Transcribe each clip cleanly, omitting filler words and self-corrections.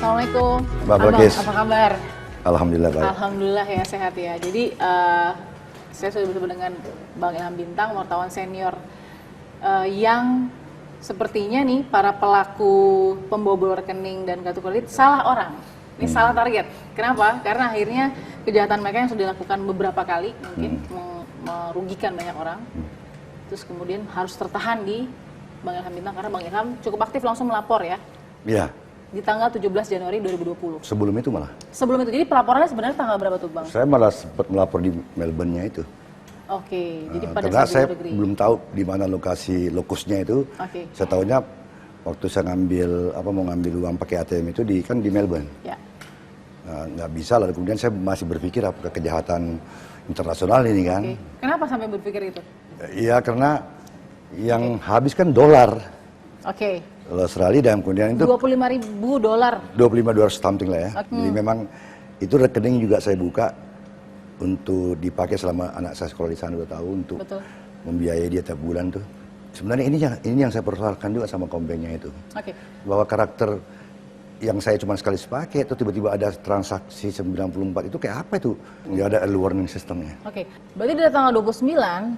Assalamualaikum. Mbak Balkis. Apa kabar? Alhamdulillah baik. Alhamdulillah ya, sehat ya. Jadi saya sudah bersama dengan Bang Ilham Bintang, wartawan senior yang sepertinya nih para pelaku pembobol rekening dan kartu kredit salah orang. Ini salah target. Kenapa? Karena akhirnya kejahatan mereka yang sudah dilakukan beberapa kali mungkin merugikan banyak orang. Terus kemudian harus tertahan di Bang Ilham Bintang karena Bang Ilham cukup aktif langsung melapor ya. Iya. Di tanggal 17 Januari 2020. Sebelum itu malah. Sebelum itu. Jadi pelaporannya sebenarnya tanggal berapa tuh, Bang? Saya malah sempat melapor di Melbourne-nya itu. Oke, jadi pada karena saat saya negeri. belum tahu di mana lokusnya itu. Oke. Saya tahunya waktu saya mau ngambil uang pakai ATM itu kan di Melbourne. Ya. Nggak bisa, lalu kemudian saya masih berpikir apakah kejahatan internasional ini kan. Oke. Kenapa sampai berpikir itu? Iya, karena yang habis kan dolar. Oke. Australia dan kemudian itu $25.000. 25 something lah ya. Okay. Jadi memang itu rekening juga saya buka untuk dipakai selama anak saya sekolah di sana 2 tahun untuk Betul. membiayai dia tiap bulan tuh. Sebenarnya ini yang saya persoalkan juga sama komplainnya itu. Oke. Bahwa karakter yang saya cuma sekali sepakai itu tiba-tiba ada transaksi 94 itu kayak apa itu? Nggak ada early warning systemnya. Oke. Berarti dari tanggal 29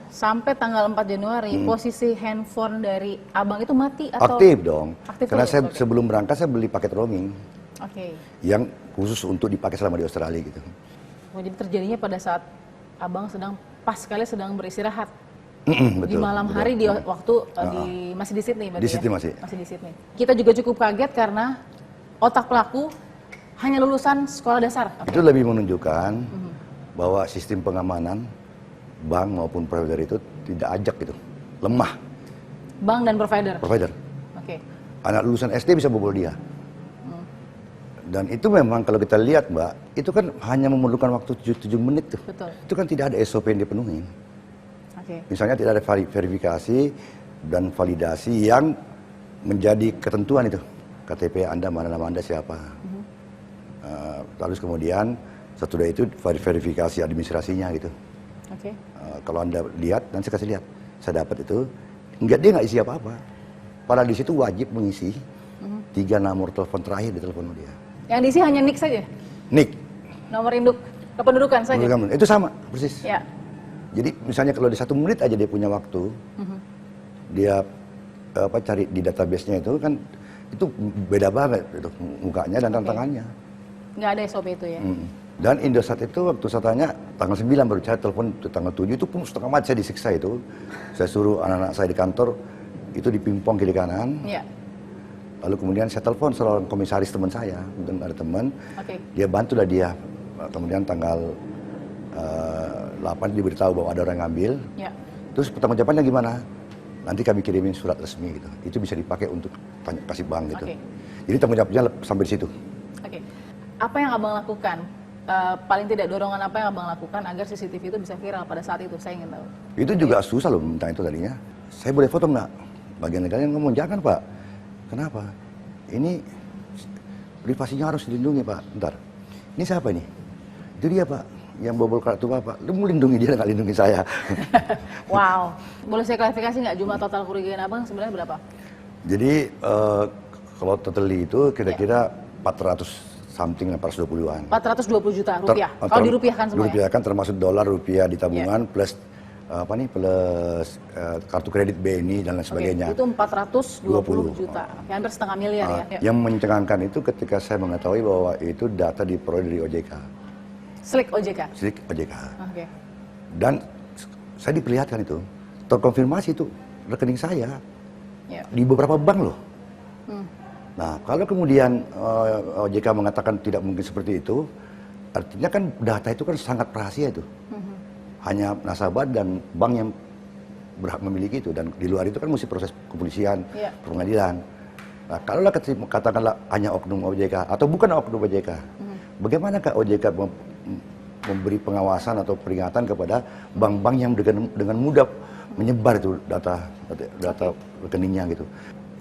sampai tanggal 4 Januari posisi handphone dari Abang itu mati atau Aktif dong. Aktif Karena terus? saya Oke. sebelum berangkat saya beli paket roaming Oke. yang khusus untuk dipakai selama di Australia gitu. Oh, jadi terjadinya pada saat Abang pas sekali sedang beristirahat. Betul, Di malam betul. hari di waktu masih di Sydney berarti Di Sydney ya? masih. Di Sydney. Kita juga cukup kaget karena otak pelaku hanya lulusan sekolah dasar. Oke. Itu lebih menunjukkan bahwa sistem pengamanan bank maupun provider itu tidak ajak gitu, lemah. Bank dan provider. Provider. Oke. Anak lulusan SD bisa bobol dia. Dan itu memang kalau kita lihat Mbak, itu kan hanya memerlukan waktu 7 menit tuh. Betul. Itu kan tidak ada SOP yang dipenuhi. Oke. Misalnya tidak ada verifikasi dan validasi yang menjadi ketentuan itu. KTP Anda, mana nama Anda siapa. Lalu kemudian setelah itu verifikasi administrasinya gitu. Oke. Kalau Anda lihat, nanti saya kasih lihat. Saya dapat itu, dia nggak isi apa-apa. Padahal di situ wajib mengisi 3 nomor telepon terakhir di telepon dia. Yang diisi hanya NIK saja? Nik, Nomor induk kependudukan saja? itu sama, persis. Ya. Jadi misalnya kalau di 1 menit aja dia punya waktu, dia cari di database-nya itu kan, itu beda banget itu mukanya dan tantangannya. Nggak ada SOP itu ya? Dan Indosat itu waktu saya tanya tanggal 9 baru saya telepon tanggal 7 itu pun setengah mati saya disiksa itu. Saya suruh anak-anak saya di kantor itu dipimpong kiri kanan. Iya. Lalu kemudian saya telepon seorang komisaris teman saya, dan ada teman, Oke. dia bantulah dia. Kemudian tanggal 8 diberitahu bahwa ada orang yang ngambil. Ya. Terus pertanggungjawabannya gimana? Nanti kami kirimin surat resmi gitu. Itu bisa dipakai untuk kasih bank gitu. Oke. Jadi tanggung jawabnya sampai di situ. Oke. Apa yang Abang lakukan? Paling tidak dorongan apa yang Abang lakukan agar CCTV itu bisa viral pada saat itu? Saya ingin tahu. Itu juga susah loh minta itu tadinya. Saya boleh foto nggak? Bagian negaranya ngomong jangan Pak. Kenapa? Ini privasinya harus dilindungi Pak. Bentar. Ini siapa ini? Itu dia Pak. Yang bobol kartu Bapak. Lu mau lindungi dia nggak lindungi saya. Wow. Boleh saya klarifikasi nggak jumlah total kerugian Abang sebenarnya berapa? Jadi kalau totally itu kira-kira 400 something 420-an. 420 juta rupiah. Kalau dirupiahkan semua ya? Dirupiahkan termasuk dolar, rupiah di tabungan plus plus kartu kredit BNI dan lain sebagainya. Oke, itu 420 juta. Oke, hampir setengah miliar ya. Yang mencengangkan itu ketika saya mengetahui bahwa itu data diperoleh dari OJK. Slik OJK. Slik OJK. Oke. Dan saya diperlihatkan itu, terkonfirmasi itu rekening saya Ya. di beberapa bank loh. Nah, kalau kemudian OJK mengatakan tidak mungkin seperti itu, artinya kan data itu kan sangat rahasia itu. Hanya nasabah dan bank yang berhak memiliki itu, dan di luar itu kan mesti proses kepolisian, pengadilan. Nah, kalau katakanlah hanya oknum OJK atau bukan oknum OJK, bagaimanakah OJK memberi pengawasan atau peringatan kepada bank-bank yang dengan mudah menyebar itu data rekeningnya gitu.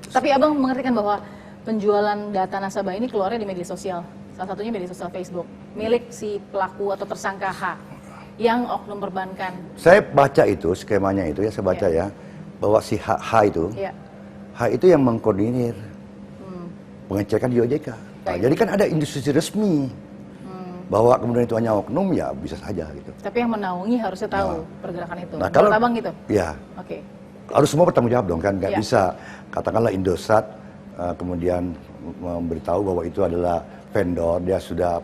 Tapi Abang mengerti kan bahwa penjualan data nasabah ini keluarnya di media sosial, salah satunya media sosial Facebook, milik si pelaku atau tersangka H yang oknum perbankan. Saya baca itu skemanya itu ya, saya baca ya bahwa si H itu yang mengkoordinir pengecekan di OJK. Nah, jadi kan ada institusi resmi bahwa kemudian itu hanya oknum, ya bisa saja gitu. Tapi yang menaungi harusnya tahu pergerakan itu. Nah, kalau Abang gitu. Ya. Oke. Harus semua bertanggung jawab dong kan, nggak Iya. bisa katakanlah Indosat kemudian memberitahu bahwa itu adalah vendor, dia sudah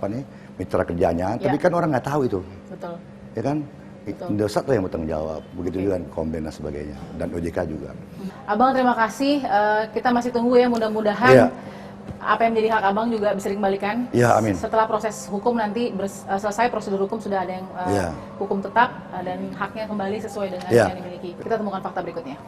mitra kerjanya, tapi kan orang nggak tahu itu. Betul. Ya kan? Betul. Indosat lah yang bertanggung jawab, begitu juga Komben dan sebagainya, dan OJK juga. Abang terima kasih, kita masih tunggu ya, mudah-mudahan Iya. apa yang menjadi hak abang juga bisa dikembalikan. Iya, amin. Setelah proses hukum nanti selesai prosedur hukum, sudah ada yang Iya. hukum tetap dan haknya kembali sesuai dengan Iya. yang dimiliki. Kita temukan fakta berikutnya.